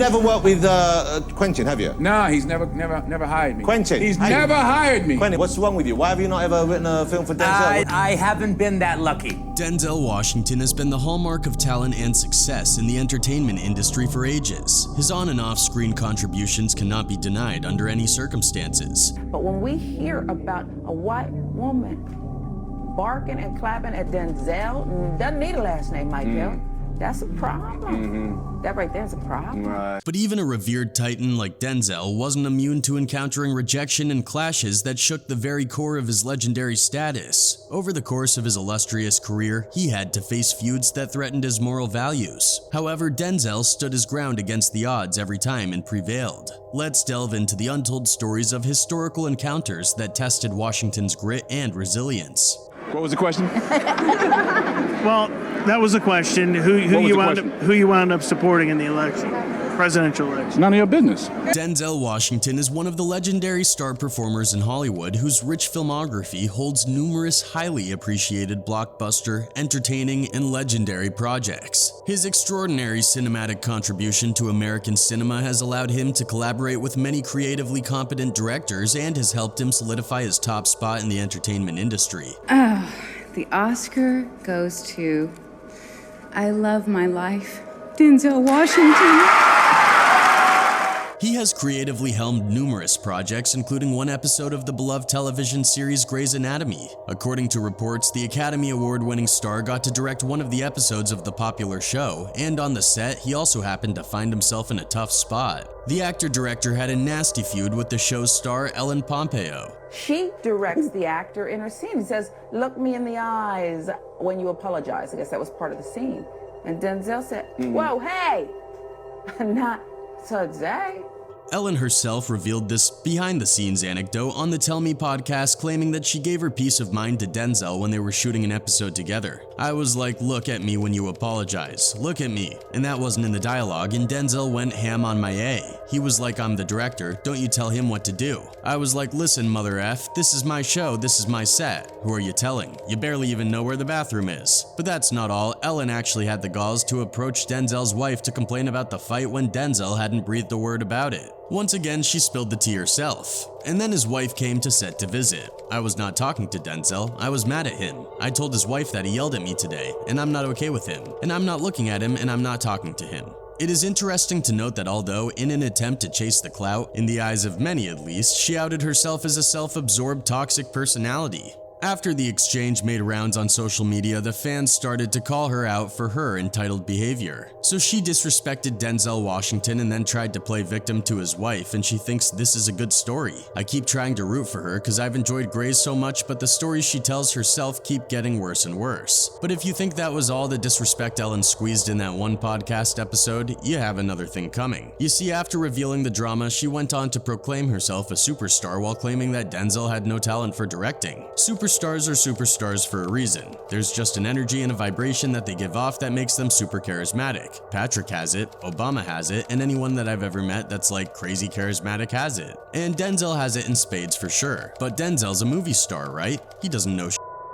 never worked with Quentin, have you? No, he's never hired me. Quentin? He's never hired me. Quentin, what's wrong with you? Why have you not ever written a film for Denzel? I haven't been that lucky. Denzel Washington has been the hallmark of talent and success in the entertainment industry for ages. His on and off screen contributions cannot be denied under any circumstances. But when we hear about a white woman barking and clapping at Denzel, doesn't need a last name, Michael. That's a problem. That right there is a problem. But even a revered titan like Denzel wasn't immune to encountering rejection and clashes that shook the very core of his legendary status. Over the course of his illustrious career, he had to face feuds that threatened his moral values. However, Denzel stood his ground against the odds every time and prevailed. Let's delve into the untold stories of historical encounters that tested Washington's grit and resilience. What was the question? Well, that was the question. Who you wound up supporting in the election, presidential election? None of your business. Denzel Washington is one of the legendary star performers in Hollywood whose rich filmography holds numerous highly appreciated blockbuster, entertaining, and legendary projects. His extraordinary cinematic contribution to American cinema has allowed him to collaborate with many creatively competent directors and has helped him solidify his top spot in the entertainment industry. The Oscar goes to I Love My Life, Denzel Washington. He has creatively helmed numerous projects, including one episode of the beloved television series Grey's Anatomy. According to reports, the Academy Award-winning star got to direct one of the episodes of the popular show, and on the set, he also happened to find himself in a tough spot. The actor-director had a nasty feud with the show's star Ellen Pompeo. She directs the actor in her scene. He says, "Look me in the eyes when you apologize." I guess that was part of the scene. And Denzel said, "Whoa, hey, not today." Ellen herself revealed this behind-the-scenes anecdote on the Tell Me podcast, claiming that she gave her peace of mind to Denzel when they were shooting an episode together. "I was like, look at me when you apologize. Look at me." And that wasn't in the dialogue, and Denzel went ham on my A. He was like, "I'm the director, don't you tell him what to do." I was like, "Listen, mother F, this is my show, this is my set. Who are you telling? You barely even know where the bathroom is." But that's not all. Ellen actually had the galls to approach Denzel's wife to complain about the fight when Denzel hadn't breathed a word about it. Once again, she spilled the tea herself. And then his wife came to set to visit. I was not talking to Denzel, I was mad at him. I told his wife that he yelled at me today, and I'm not okay with him. And I'm not looking at him, and I'm not talking to him. It is interesting to note that although, in an attempt to chase the clout, in the eyes of many at least, she outed herself as a self-absorbed toxic personality. After the exchange made rounds on social media, the fans started to call her out for her entitled behavior. So she disrespected Denzel Washington and then tried to play victim to his wife, and she thinks this is a good story. I keep trying to root for her because I've enjoyed Grey's so much, but the stories she tells herself keep getting worse and worse. But if you think that was all the disrespect Ellen squeezed in that one podcast episode, you have another thing coming. You see, after revealing the drama, she went on to proclaim herself a superstar while claiming that Denzel had no talent for directing. Superstars are superstars for a reason. There's just an energy and a vibration that they give off that makes them super charismatic. Patrick has it, Obama has it, and anyone that I've ever met that's like crazy charismatic has it. And Denzel has it in spades for sure. But Denzel's a movie star, right? He doesn't know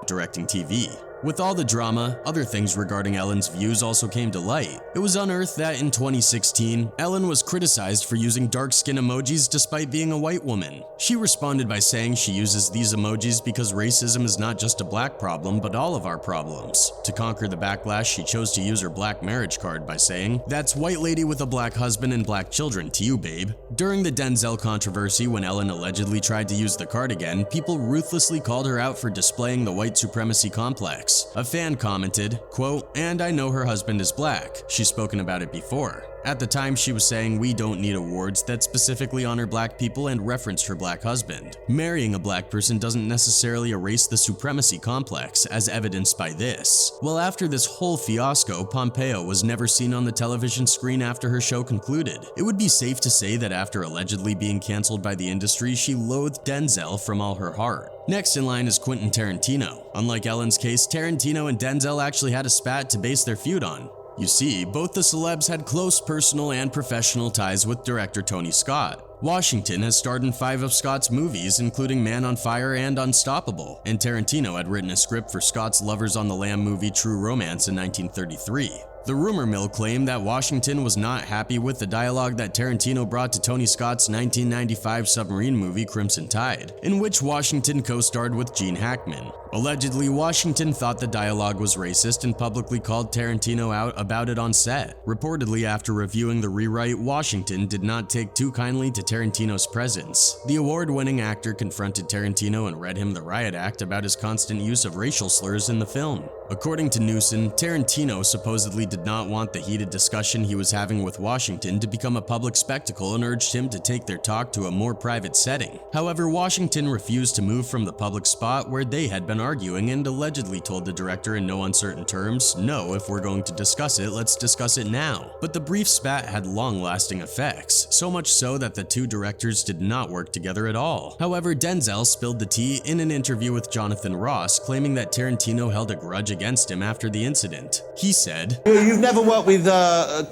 directing TV. With all the drama, other things regarding Ellen's views also came to light. It was unearthed that in 2016, Ellen was criticized for using dark skin emojis despite being a white woman. She responded by saying she uses these emojis because racism is not just a black problem, but all of our problems. To conquer the backlash, she chose to use her black marriage card by saying, "That's white lady with a black husband and black children to you, babe." During the Denzel controversy, when Ellen allegedly tried to use the card again, people ruthlessly called her out for displaying the white supremacy complex. A fan commented, quote, "And I know her husband is black. She's spoken about it before." At the time, she was saying we don't need awards that specifically honor black people and referenced her black husband. Marrying a black person doesn't necessarily erase the supremacy complex, as evidenced by this. Well, after this whole fiasco, Pompeo was never seen on the television screen after her show concluded. It would be safe to say that after allegedly being canceled by the industry, she loathed Denzel from all her heart. Next in line is Quentin Tarantino. Unlike Ellen's case, Tarantino and Denzel actually had a spat to base their feud on. You see, both the celebs had close personal and professional ties with director Tony Scott. Washington has starred in 5 of Scott's movies, including Man on Fire and Unstoppable, and Tarantino had written a script for Scott's Lovers on the Lam movie True Romance in 1933. The rumor mill claimed that Washington was not happy with the dialogue that Tarantino brought to Tony Scott's 1995 submarine movie Crimson Tide, in which Washington co-starred with Gene Hackman. Allegedly, Washington thought the dialogue was racist and publicly called Tarantino out about it on set. Reportedly, after reviewing the rewrite, Washington did not take too kindly to Tarantino's presence. The award-winning actor confronted Tarantino and read him the riot act about his constant use of racial slurs in the film. According to Newson, Tarantino supposedly did not want the heated discussion he was having with Washington to become a public spectacle and urged him to take their talk to a more private setting. However, Washington refused to move from the public spot where they had been arguing and allegedly told the director in no uncertain terms, "No, if we're going to discuss it, let's discuss it now." But the brief spat had long-lasting effects, so much so that the two directors did not work together at all. However, Denzel spilled the tea in an interview with Jonathan Ross, claiming that Tarantino held a grudge against him after the incident. He said, "You've never worked with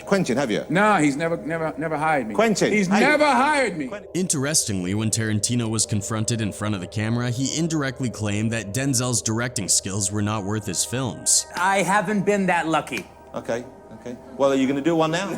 Quentin, have you?" No, he's never hired me. Quentin, he's never hired me. Interestingly, when Tarantino was confronted in front of the camera, he indirectly claimed that Denzel's directing skills were not worth his films. I haven't been that lucky. Okay. Well, are you going to do one now?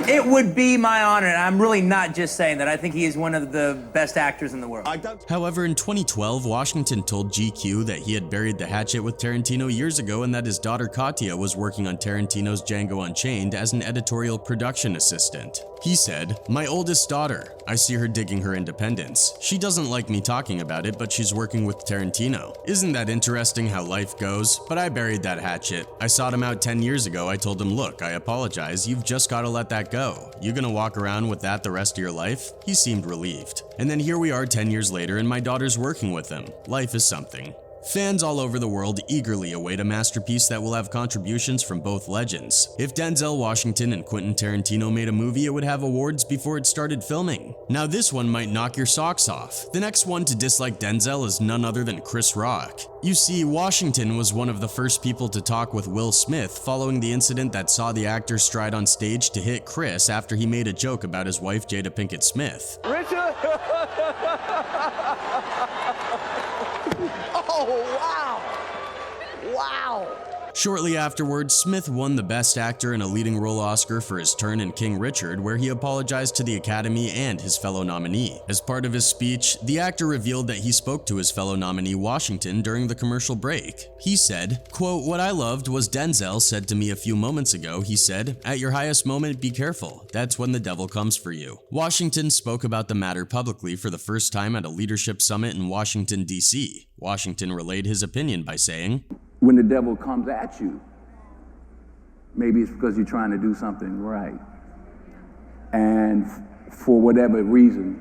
It would be my honor, and I'm really not just saying that. I think he is one of the best actors in the world. However, in 2012, Washington told GQ that he had buried the hatchet with Tarantino years ago and that his daughter Katya was working on Tarantino's Django Unchained as an editorial production assistant. He said, "My oldest daughter. I see her digging her independence. She doesn't like me talking about it, but she's working with Tarantino. Isn't that interesting how life goes? But I buried that hatchet. I sought him out 10 years ago. I told him, look, I apologize. You've just got to let that go. You gonna walk around with that the rest of your life?" He seemed relieved. And then here we are 10 years later and my daughter's working with him. Life is something. Fans all over the world eagerly await a masterpiece that will have contributions from both legends. If Denzel Washington and Quentin Tarantino made a movie, it would have awards before it started filming. Now this one might knock your socks off. The next one to dislike Denzel is none other than Chris Rock. You see, Washington was one of the first people to talk with Will Smith following the incident that saw the actor stride on stage to hit Chris after he made a joke about his wife Jada Pinkett Smith. Richard! Oh, wow! Wow! Shortly afterwards, Smith won the Best Actor in a Leading Role Oscar for his turn in King Richard, where he apologized to the Academy and his fellow nominee. As part of his speech, the actor revealed that he spoke to his fellow nominee Washington during the commercial break. He said, quote, "What I loved was Denzel said to me a few moments ago, he said, 'At your highest moment, be careful. That's when the devil comes for you.'" Washington spoke about the matter publicly for the first time at a leadership summit in Washington, D.C. Washington relayed his opinion by saying, "When the devil comes at you, maybe it's because you're trying to do something right. And for whatever reason,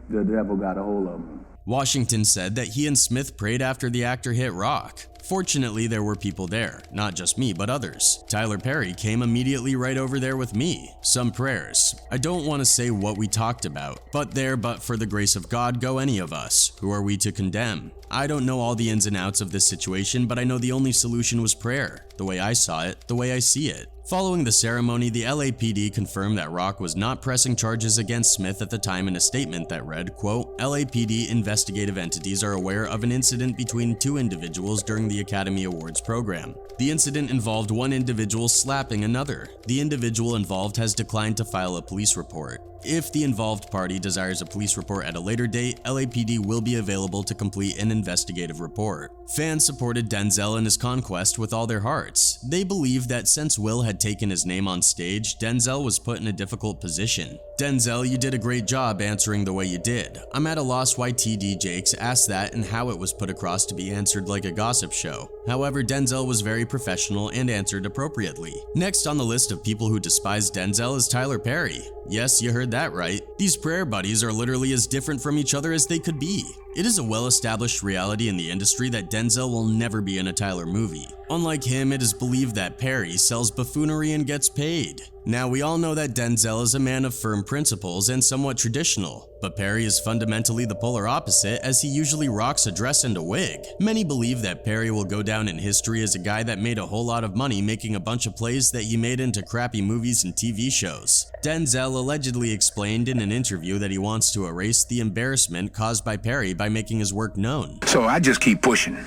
the devil got a hold of him." Washington said that he and Smith prayed after the actor hit Rock. Fortunately, there were people there, not just me, but others. Tyler Perry came immediately right over there with me. Some prayers. I don't want to say what we talked about, but for the grace of God go any of us. Who are we to condemn? I don't know all the ins and outs of this situation, but I know the only solution was prayer. The way I saw it, the way I see it. Following the ceremony, the LAPD confirmed that Rock was not pressing charges against Smith at the time in a statement that read, quote, "LAPD investigative entities are aware of an incident between two individuals during the Academy Awards program. The incident involved one individual slapping another. The individual involved has declined to file a police report. If the involved party desires a police report at a later date, LAPD will be available to complete an investigative report." Fans supported Denzel in his conquest with all their hearts. They believed that since Will had taken his name on stage, Denzel was put in a difficult position. "Denzel, you did a great job answering the way you did. I'm at a loss why TD Jakes asked that and how it was put across to be answered like a gossip show." However, Denzel was very professional and answered appropriately. Next on the list of people who despise Denzel is Tyler Perry. Yes, you heard that right. These prayer buddies are literally as different from each other as they could be. It is a well-established reality in the industry that Denzel will never be in a Tyler movie. Unlike him, it is believed that Perry sells buffoonery and gets paid. Now, we all know that Denzel is a man of firm principles and somewhat traditional, but Perry is fundamentally the polar opposite as he usually rocks a dress and a wig. Many believe that Perry will go down in history as a guy that made a whole lot of money making a bunch of plays that he made into crappy movies and TV shows. Denzel allegedly explained in an interview that he wants to erase the embarrassment caused by Perry by making his work known. So I just keep pushing.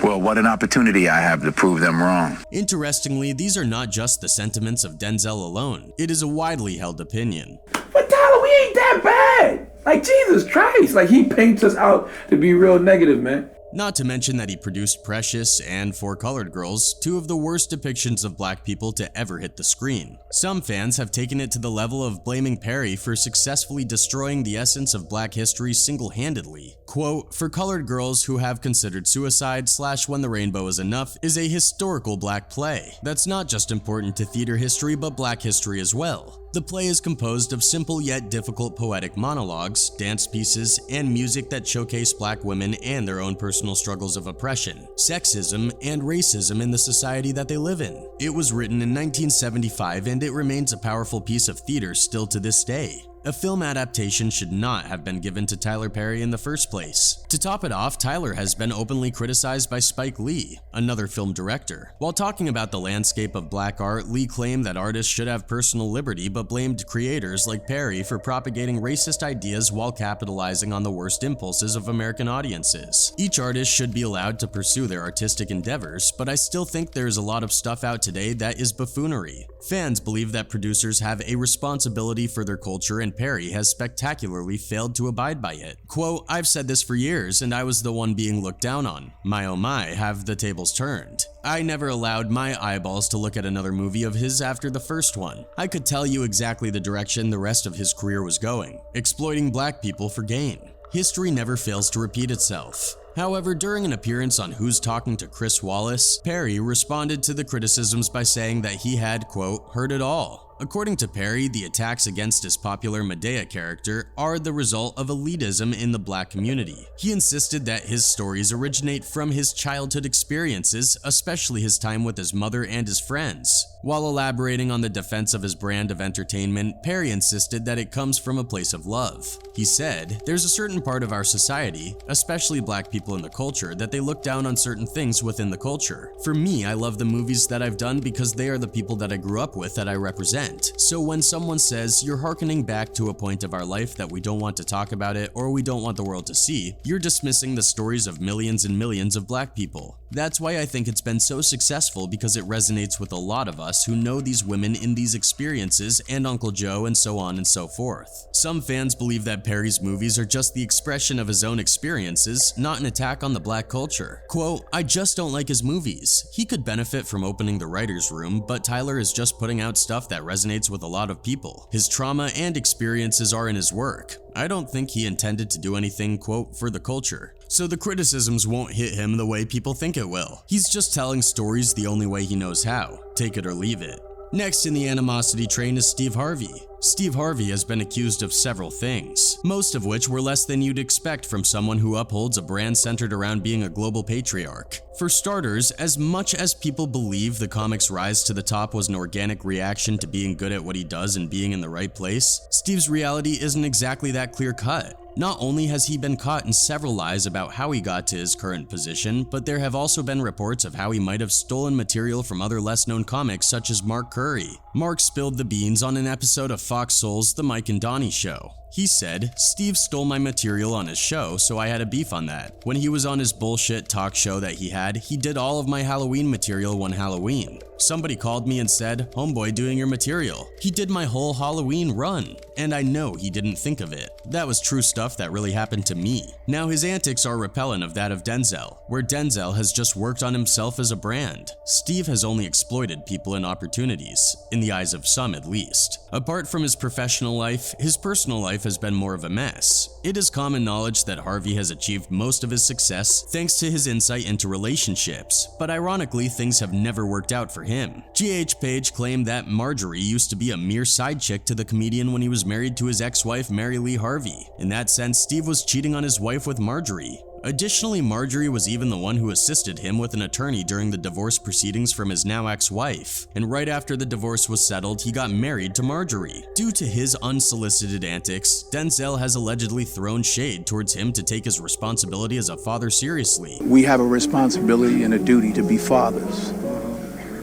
Well, what an opportunity I have to prove them wrong. Interestingly, these are not just the sentiments of Denzel alone. It is a widely held opinion. But Tyler, we ain't that bad. Like, Jesus Christ. Like, he paints us out to be real negative, man. Not to mention that he produced Precious and For Colored Girls, two of the worst depictions of black people to ever hit the screen. Some fans have taken it to the level of blaming Perry for successfully destroying the essence of black history single-handedly. Quote, For Colored Girls Who Have Considered Suicide / When the Rainbow Is Enough is a historical black play that's not just important to theater history but black history as well. The play is composed of simple yet difficult poetic monologues, dance pieces, and music that showcase black women and their own personal struggles of oppression, sexism, and racism in the society that they live in. It was written in 1975 and it remains a powerful piece of theater still to this day. A film adaptation should not have been given to Tyler Perry in the first place. To top it off, Tyler has been openly criticized by Spike Lee, another film director. While talking about the landscape of black art, Lee claimed that artists should have personal liberty but blamed creators like Perry for propagating racist ideas while capitalizing on the worst impulses of American audiences. Each artist should be allowed to pursue their artistic endeavors, but I still think there is a lot of stuff out today that is buffoonery. Fans believe that producers have a responsibility for their culture and Perry has spectacularly failed to abide by it. Quote, I've said this for years and I was the one being looked down on. My oh my, have the tables turned. I never allowed my eyeballs to look at another movie of his after the first one. I could tell you exactly the direction the rest of his career was going, exploiting black people for gain. History never fails to repeat itself. However, during an appearance on Who's Talking to Chris Wallace, Perry responded to the criticisms by saying that he had, quote, heard it all. According to Perry, the attacks against his popular Medea character are the result of elitism in the black community. He insisted that his stories originate from his childhood experiences, especially his time with his mother and his friends. While elaborating on the defense of his brand of entertainment, Perry insisted that it comes from a place of love. He said, there's a certain part of our society, especially black people in the culture, that they look down on certain things within the culture. For me, I love the movies that I've done because they are the people that I grew up with that I represent. So when someone says you're hearkening back to a point of our life that we don't want to talk about it or we don't want the world to see, you're dismissing the stories of millions and millions of black people. That's why I think it's been so successful, because it resonates with a lot of us who know these women in these experiences and Uncle Joe and so on and so forth. Some fans believe that Perry's movies are just the expression of his own experiences, not an attack on the black culture. Quote, I just don't like his movies. He could benefit from opening the writer's room, but Tyler is just putting out stuff that resonates with a lot of people. His trauma and experiences are in his work. I don't think he intended to do anything, quote, for the culture. So the criticisms won't hit him the way people think it will. He's just telling stories the only way he knows how. Take it or leave it. Next in the animosity train is Steve Harvey. Steve Harvey has been accused of several things, most of which were less than you'd expect from someone who upholds a brand centered around being a global patriarch. For starters, as much as people believe the comic's rise to the top was an organic reaction to being good at what he does and being in the right place, Steve's reality isn't exactly that clear-cut. Not only has he been caught in several lies about how he got to his current position, but there have also been reports of how he might have stolen material from other less-known comics such as Mark Curry. Mark spilled the beans on an episode of Fox Soul's The Mike and Donnie Show. He said, Steve stole my material on his show, so I had a beef on that. When he was on his bullshit talk show that he did all of my Halloween material one Halloween. Somebody called me and said, homeboy doing your material. He did my whole Halloween run, and I know he didn't think of it. That was true stuff that really happened to me. Now his antics are repellent of that of Denzel, where Denzel has just worked on himself as a brand. Steve has only exploited people and opportunities, in the eyes of some at least. Apart from his professional life, his personal life has been more of a mess. It is common knowledge that Harvey has achieved most of his success thanks to his insight into relationships, but ironically things have never worked out for him. G.H. Page claimed that Marjorie used to be a mere side chick to the comedian when he was married to his ex-wife Mary Lee Harvey. In that sense, Steve was cheating on his wife with Marjorie. Additionally, Marjorie was even the one who assisted him with an attorney during the divorce proceedings from his now ex-wife, and right after the divorce was settled, he got married to Marjorie. Due to his unsolicited antics, Denzel has allegedly thrown shade towards him to take his responsibility as a father seriously. We have a responsibility and a duty to be fathers,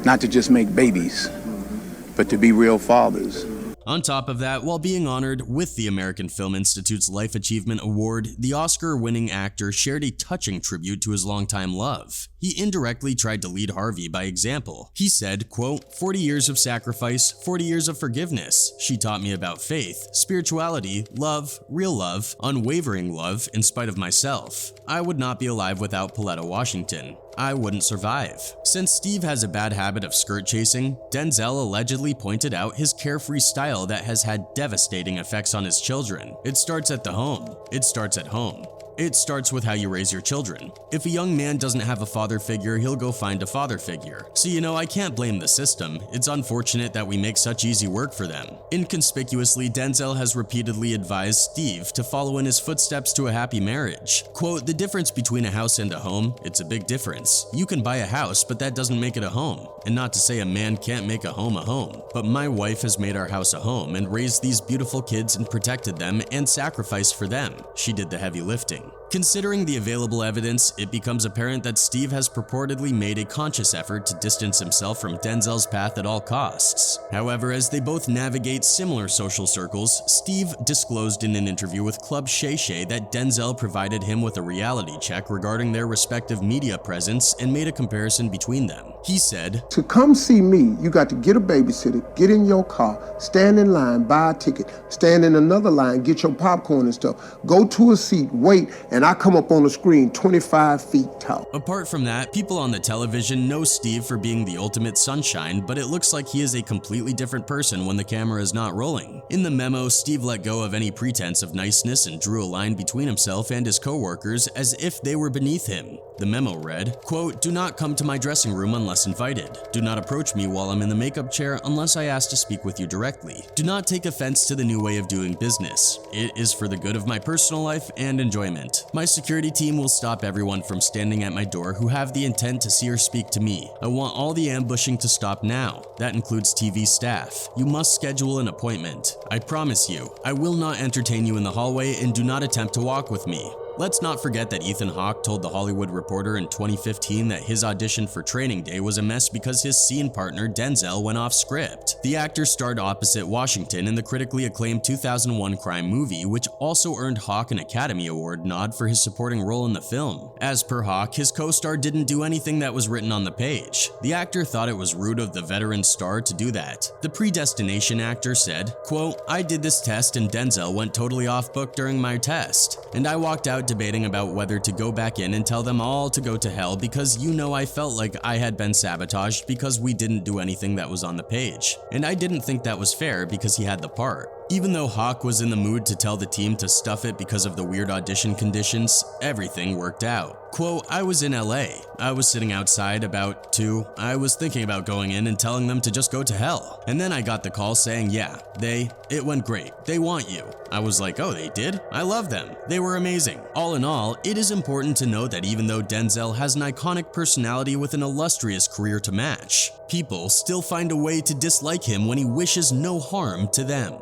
not to just make babies, but to be real fathers. On top of that, while being honored with the American Film Institute's Life Achievement Award, the Oscar-winning actor shared a touching tribute to his longtime love. He indirectly tried to lead Harvey by example. He said, quote, 40 years of sacrifice, 40 years of forgiveness. She taught me about faith, spirituality, love, real love, unwavering love in spite of myself. I would not be alive without Paletta Washington. I wouldn't survive. Since Steve has a bad habit of skirt chasing, Denzel allegedly pointed out his carefree style that has had devastating effects on his children. It starts at the home. It starts at home. It starts with how you raise your children. If a young man doesn't have a father figure, he'll go find a father figure. So I can't blame the system. It's unfortunate that we make such easy work for them. Inconspicuously, Denzel has repeatedly advised Steve to follow in his footsteps to a happy marriage. Quote, the difference between a house and a home, it's a big difference. You can buy a house, but that doesn't make it a home. And not to say a man can't make a home, but my wife has made our house a home and raised these beautiful kids and protected them and sacrificed for them. She did the heavy lifting. Considering the available evidence, it becomes apparent that Steve has purportedly made a conscious effort to distance himself from Denzel's path at all costs. However, as they both navigate similar social circles, Steve disclosed in an interview with Club Shay Shay that Denzel provided him with a reality check regarding their respective media presence and made a comparison between them. He said, to come see me, you got to get a babysitter, get in your car, stand in line, buy a ticket, stand in another line, get your popcorn and stuff, go to a seat, wait, and I come up on the screen 25 feet tall. Apart from that, people on the television know Steve for being the ultimate sunshine, but it looks like he is a completely different person when the camera is not rolling. In the memo, Steve let go of any pretense of niceness and drew a line between himself and his co-workers as if they were beneath him. The memo read, quote, do not come to my dressing room unless invited. Do not approach me while I'm in the makeup chair unless I ask to speak with you directly. Do not take offense to the new way of doing business. It is for the good of my personal life and enjoyment. My security team will stop everyone from standing at my door who have the intent to see or speak to me. I want all the ambushing to stop now. That includes TV staff. You must schedule an appointment. I promise you, I will not entertain you in the hallway and do not attempt to walk with me. Let's not forget that Ethan Hawke told The Hollywood Reporter in 2015 that his audition for Training Day was a mess because his scene partner Denzel went off script. The actor starred opposite Washington in the critically acclaimed 2001 crime movie, which also earned Hawke an Academy Award nod for his supporting role in the film. As per Hawke, his co-star didn't do anything that was written on the page. The actor thought it was rude of the veteran star to do that. The Predestination actor said, quote, I did this test and Denzel went totally off book during my test, and I walked out debating about whether to go back in and tell them all to go to hell because I felt like I had been sabotaged because we didn't do anything that was on the page. And I didn't think that was fair because he had the part. Even though Hawke was in the mood to tell the team to stuff it because of the weird audition conditions, everything worked out. Quote, I was in LA. I was sitting outside about 2. I was thinking about going in and telling them to just go to hell. And then I got the call saying, yeah, it went great. They want you. I was like, oh, they did? I love them. They were amazing. All in all, it is important to note that even though Denzel has an iconic personality with an illustrious career to match, people still find a way to dislike him when he wishes no harm to them.